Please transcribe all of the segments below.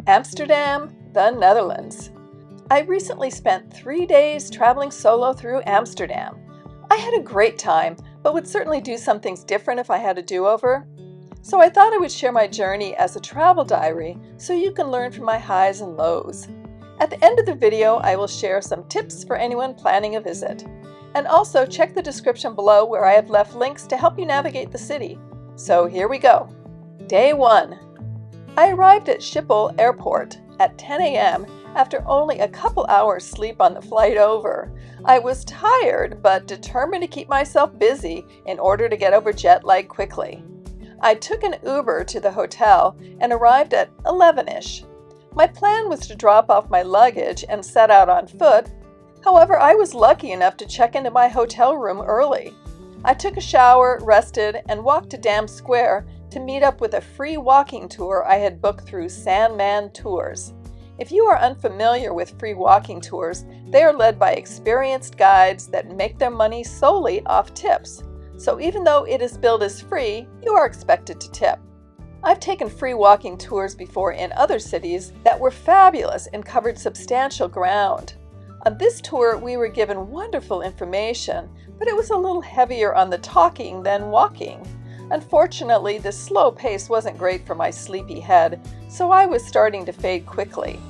Amsterdam, the Netherlands. I recently spent 3 days traveling solo through Amsterdam. I had a great time, but would certainly do some things different if I had a do-over. So I thought I would share my journey as a travel diary so you can learn from my highs and lows. At the end of the video, I will share some tips for anyone planning a visit. And also check the description below where I have left links to help you navigate the city. So here we go. Day 1. I arrived at Schiphol Airport at 10 a.m. after only a couple hours sleep on the flight over. I was tired but determined to keep myself busy in order to get over jet lag quickly. I took an Uber to the hotel and arrived at 11-ish. My plan was to drop off my luggage and set out on foot. However, I was lucky enough to check into my hotel room early. I took a shower, rested, and walked to Dam Square to meet up with a free walking tour I had booked through Sandman Tours. If you are unfamiliar with free walking tours, they are led by experienced guides that make their money solely off tips. So even though it is billed as free, you are expected to tip. I've taken free walking tours before in other cities that were fabulous and covered substantial ground. On this tour, we were given wonderful information, but it was a little heavier on the talking than walking. Unfortunately, the slow pace wasn't great for my sleepy head, so I was starting to fade quickly.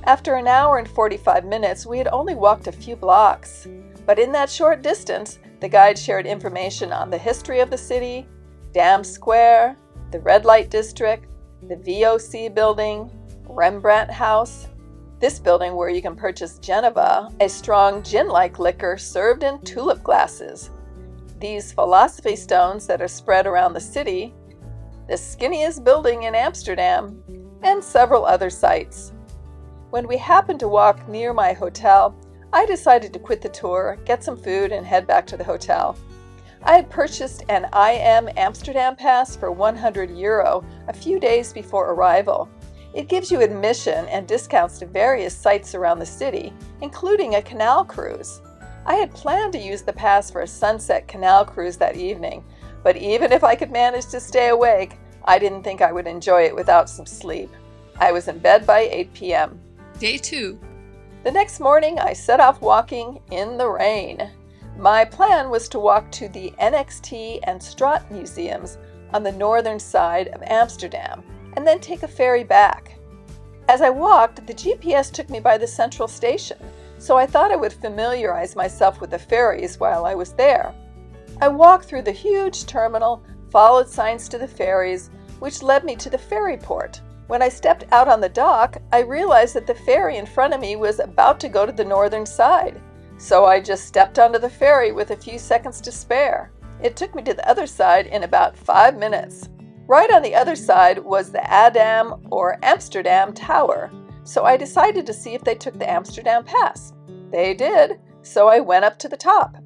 After an hour and 45 minutes, we had only walked a few blocks. But in that short distance, the guide shared information on the history of the city, Dam Square, the Red Light District, the VOC building, Rembrandt House, this building where you can purchase Geneva, a strong gin-like liquor served in tulip glasses, these philosophy stones that are spread around the city, the skinniest building in Amsterdam, and several other sites. When we happened to walk near my hotel, I decided to quit the tour, get some food, and head back to the hotel. I had purchased an IM Amsterdam pass for €100 a few days before arrival. It gives you admission and discounts to various sites around the city, including a canal cruise. I had planned to use the pass for a sunset canal cruise that evening, but even if I could manage to stay awake, I didn't think I would enjoy it without some sleep. I was in bed by 8 p.m. Day 2. The next morning, I set off walking in the rain. My plan was to walk to the NXT and Straat Museums on the northern side of Amsterdam, and then take a ferry back. As I walked, the GPS took me by the Centraal Station, so I thought I would familiarize myself with the ferries while I was there. I walked through the huge terminal, followed signs to the ferries, which led me to the ferry port. When I stepped out on the dock, I realized that the ferry in front of me was about to go to the northern side, so I just stepped onto the ferry with a few seconds to spare. It took me to the other side in about 5 minutes. Right on the other side was the Adam or Amsterdam Tower, so I decided to see if they took the Amsterdam Pass. They did, so I went up to the top.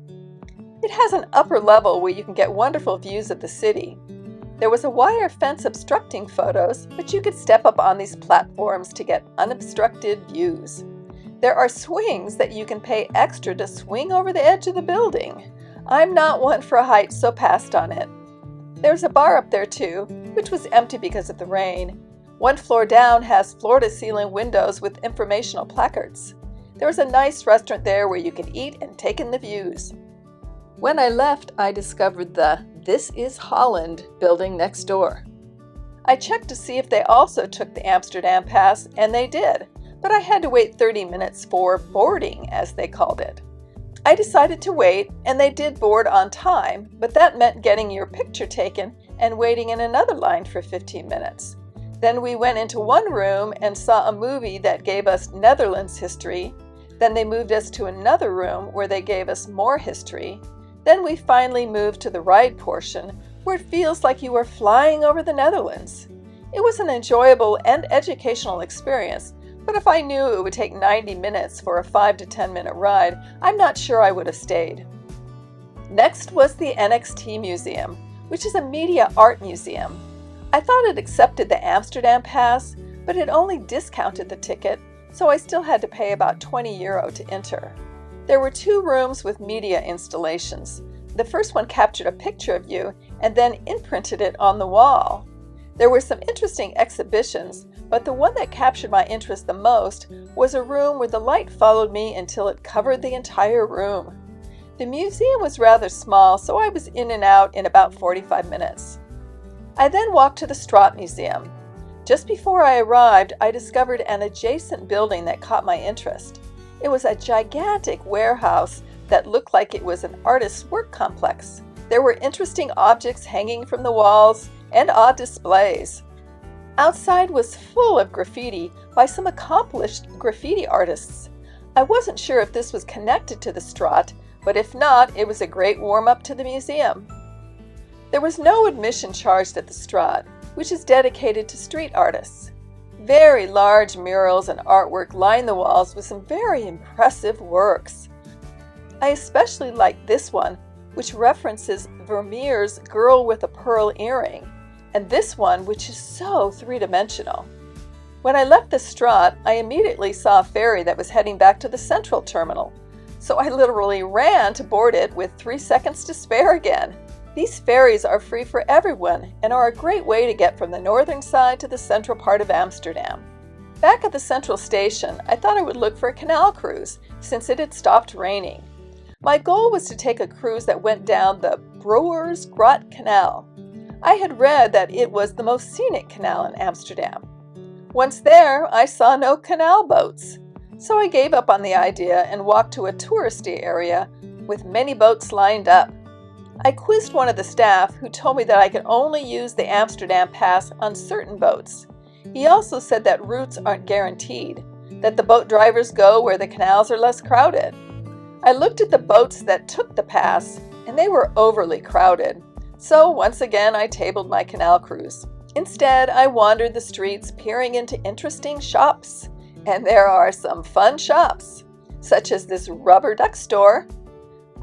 It has an upper level where you can get wonderful views of the city. There was a wire fence obstructing photos, but you could step up on these platforms to get unobstructed views. There are swings that you can pay extra to swing over the edge of the building. I'm not one for height, so passed on it. There's a bar up there too, which was empty because of the rain. One floor down has floor-to-ceiling windows with informational placards. There was a nice restaurant there where you could eat and take in the views. When I left, I discovered the "This is Holland" building next door. I checked to see if they also took the Amsterdam Pass, and they did, but I had to wait 30 minutes for boarding, as they called it. I decided to wait, and they did board on time, but that meant getting your picture taken and waiting in another line for 15 minutes. Then we went into one room and saw a movie that gave us Netherlands history. Then they moved us to another room where they gave us more history. Then we finally moved to the ride portion, where it feels like you are flying over the Netherlands. It was an enjoyable and educational experience, but if I knew it would take 90 minutes for a 5 to 10 minute ride, I'm not sure I would have stayed. Next was the NXT Museum, which is a media art museum. I thought it accepted the Amsterdam Pass, but it only discounted the ticket, so I still had to pay about €20 to enter. There were 2 rooms with media installations. The first one captured a picture of you and then imprinted it on the wall. There were some interesting exhibitions, but the one that captured my interest the most was a room where the light followed me until it covered the entire room. The museum was rather small, so I was in and out in about 45 minutes. I then walked to the Straat Museum. Just before I arrived, I discovered an adjacent building that caught my interest. It was a gigantic warehouse that looked like it was an artist's work complex. There were interesting objects hanging from the walls and odd displays. Outside was full of graffiti by some accomplished graffiti artists. I wasn't sure if this was connected to the Straat, but if not, it was a great warm-up to the museum. There was no admission charged at the Straat, which is dedicated to street artists. Very large murals and artwork line the walls with some very impressive works. I especially liked this one, which references Vermeer's Girl with a Pearl Earring, and this one, which is so three-dimensional. When I left the Straat, I immediately saw a ferry that was heading back to the Central Terminal, so I literally ran to board it with 3 seconds to spare again. These ferries are free for everyone and are a great way to get from the northern side to the central part of Amsterdam. Back at the Centraal Station, I thought I would look for a canal cruise since it had stopped raining. My goal was to take a cruise that went down the Brouwers Gracht Canal. I had read that it was the most scenic canal in Amsterdam. Once there, I saw no canal boats, so I gave up on the idea and walked to a touristy area with many boats lined up. I quizzed one of the staff who told me that I could only use the Amsterdam Pass on certain boats. He also said that routes aren't guaranteed, that the boat drivers go where the canals are less crowded. I looked at the boats that took the pass, and they were overly crowded. So once again, I tabled my canal cruise. Instead, I wandered the streets peering into interesting shops. And there are some fun shops, such as this rubber duck store,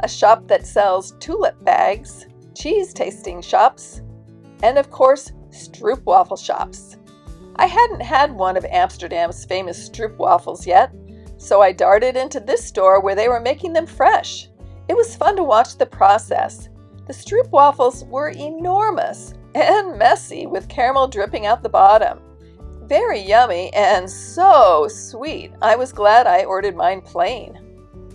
a shop that sells tulip bags, cheese tasting shops, and of course, Stroopwafel shops. I hadn't had one of Amsterdam's famous Stroopwafels yet, so I darted into this store where they were making them fresh. It was fun to watch the process. The Stroopwafels were enormous and messy with caramel dripping out the bottom. Very yummy and so sweet. I was glad I ordered mine plain.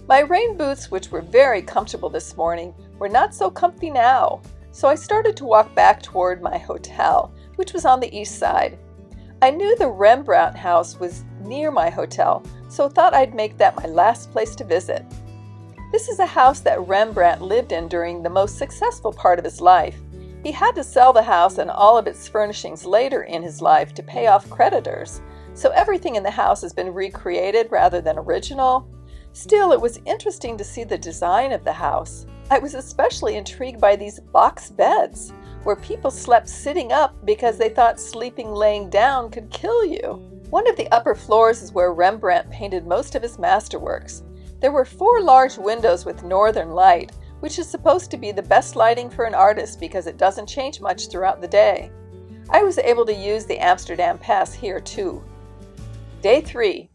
My rain boots, which were very comfortable this morning, were not so comfy now, so I started to walk back toward my hotel, which was on the east side. I knew the Rembrandt House was near my hotel, so thought I'd make that my last place to visit. This is a house that Rembrandt lived in during the most successful part of his life. He had to sell the house and all of its furnishings later in his life to pay off creditors, so everything in the house has been recreated rather than original. Still, it was interesting to see the design of the house. I was especially intrigued by these box beds, where people slept sitting up because they thought sleeping laying down could kill you. One of the upper floors is where Rembrandt painted most of his masterworks. There were 4 large windows with northern light, which is supposed to be the best lighting for an artist because it doesn't change much throughout the day. I was able to use the Amsterdam Pass here too. Day 3.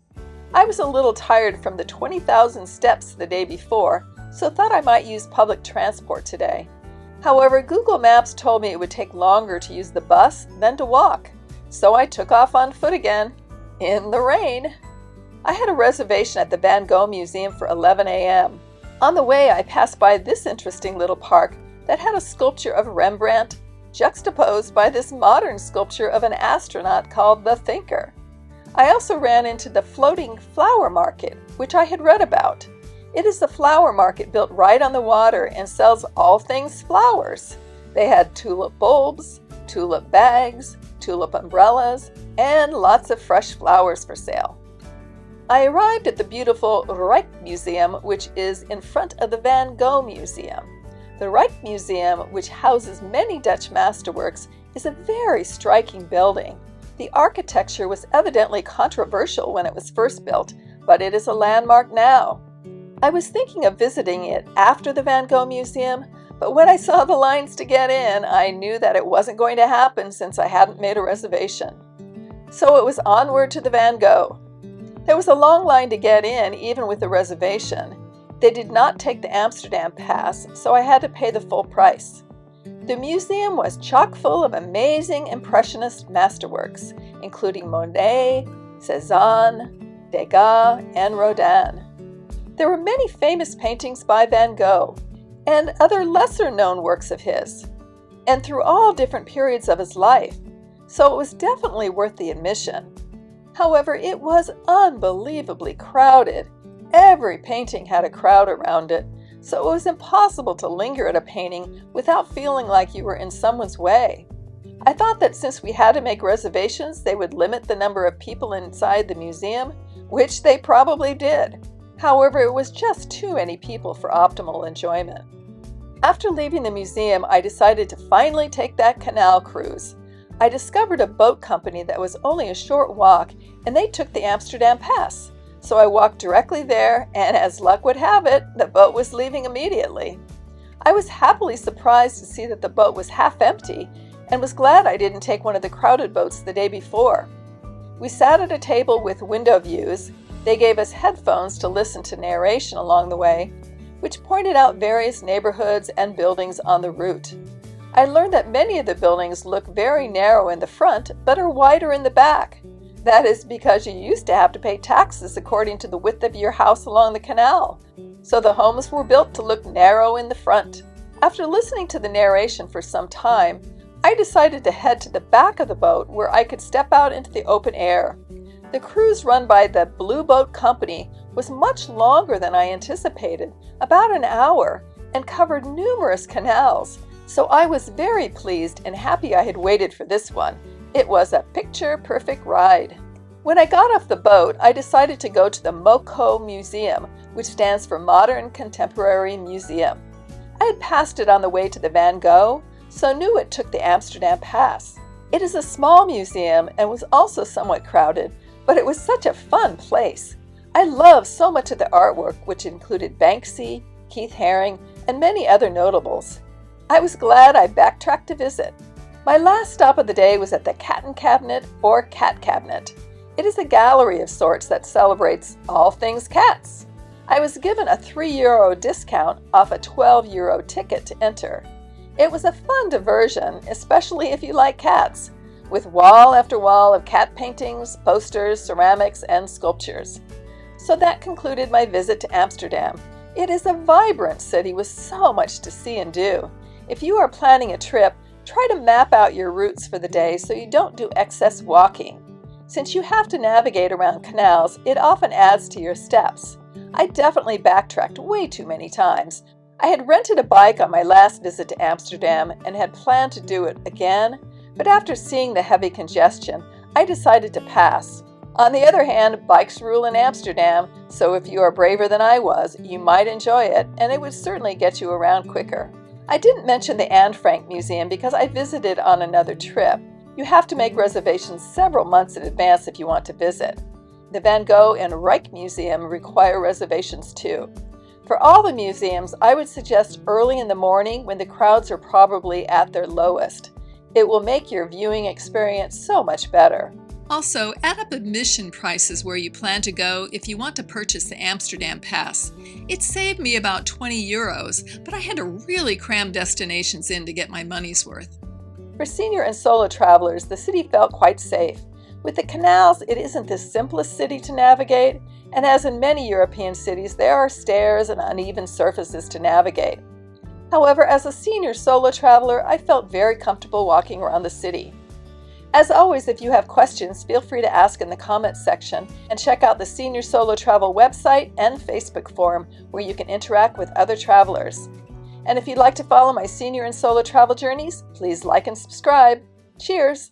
I was a little tired from the 20,000 steps the day before, so thought I might use public transport today. However, Google Maps told me it would take longer to use the bus than to walk, so I took off on foot again, in the rain. I had a reservation at the Van Gogh Museum for 11 a.m. On the way, I passed by this interesting little park that had a sculpture of Rembrandt juxtaposed by this modern sculpture of an astronaut called the Thinker. I also ran into the floating flower market, which I had read about. It is a flower market built right on the water and sells all things flowers. They had tulip bulbs, tulip bags, tulip umbrellas, and lots of fresh flowers for sale. I arrived at the beautiful Rijkmuseum, which is in front of the Van Gogh Museum. The Rijkmuseum, which houses many Dutch masterworks, is a very striking building. The architecture was evidently controversial when it was first built, but it is a landmark now. I was thinking of visiting it after the Van Gogh Museum, but when I saw the lines to get in, I knew that it wasn't going to happen since I hadn't made a reservation. So it was onward to the Van Gogh. There was a long line to get in, even with a reservation. They did not take the Amsterdam Pass, so I had to pay the full price. The museum was chock full of amazing Impressionist masterworks, including Monet, Cézanne, Degas, and Rodin. There were many famous paintings by Van Gogh and other lesser-known works of his, and through all different periods of his life, so it was definitely worth the admission. However, it was unbelievably crowded. Every painting had a crowd around it, so it was impossible to linger at a painting without feeling like you were in someone's way. I thought that since we had to make reservations, they would limit the number of people inside the museum, which they probably did. However, it was just too many people for optimal enjoyment. After leaving the museum, I decided to finally take that canal cruise. I discovered a boat company that was only a short walk, and they took the Amsterdam Pass. So I walked directly there, and as luck would have it, the boat was leaving immediately. I was happily surprised to see that the boat was half empty, and was glad I didn't take one of the crowded boats the day before. We sat at a table with window views. They gave us headphones to listen to narration along the way, which pointed out various neighborhoods and buildings on the route. I learned that many of the buildings look very narrow in the front, but are wider in the back. That is because you used to have to pay taxes according to the width of your house along the canal, so the homes were built to look narrow in the front. After listening to the narration for some time, I decided to head to the back of the boat where I could step out into the open air. The cruise run by the Boat Company was much longer than I anticipated, about an hour, and covered numerous canals, so I was very pleased and happy I had waited for this one. It was a picture-perfect ride. When I got off the boat, I decided to go to the MOCO Museum, which stands for Modern Contemporary Museum. I had passed it on the way to the Van Gogh, so knew it took the Amsterdam Pass. It is a small museum and was also somewhat crowded, but it was such a fun place. I loved so much of the artwork, which included Banksy, Keith Haring, and many other notables. I was glad I backtracked to visit. My last stop of the day was at the Katten Kabinet, or Cat Cabinet. It is a gallery of sorts that celebrates all things cats. I was given a €3 discount off a €12 ticket to enter. It was a fun diversion, especially if you like cats, with wall after wall of cat paintings, posters, ceramics, and sculptures. So that concluded my visit to Amsterdam. It is a vibrant city with so much to see and do. If you are planning a trip, try to map out your routes for the day so you don't do excess walking. Since you have to navigate around canals, it often adds to your steps. I definitely backtracked way too many times. I had rented a bike on my last visit to Amsterdam and had planned to do it again, but after seeing the heavy congestion, I decided to pass. On the other hand, bikes rule in Amsterdam, so if you are braver than I was, you might enjoy it, and it would certainly get you around quicker. I didn't mention the Anne Frank Museum because I visited on another trip. You have to make reservations several months in advance if you want to visit. The Van Gogh and Rijkmuseum require reservations too. For all the museums, I would suggest early in the morning when the crowds are probably at their lowest. It will make your viewing experience so much better. Also, add up admission prices where you plan to go if you want to purchase the Amsterdam Pass. It saved me about €20, but I had to really cram destinations in to get my money's worth. For senior and solo travelers, the city felt quite safe. With the canals, it isn't the simplest city to navigate, and as in many European cities, there are stairs and uneven surfaces to navigate. However, as a senior solo traveler, I felt very comfortable walking around the city. As always, if you have questions, feel free to ask in the comments section, and check out the Senior Solo Travel website and Facebook forum where you can interact with other travelers. And if you'd like to follow my senior and solo travel journeys, please like and subscribe. Cheers!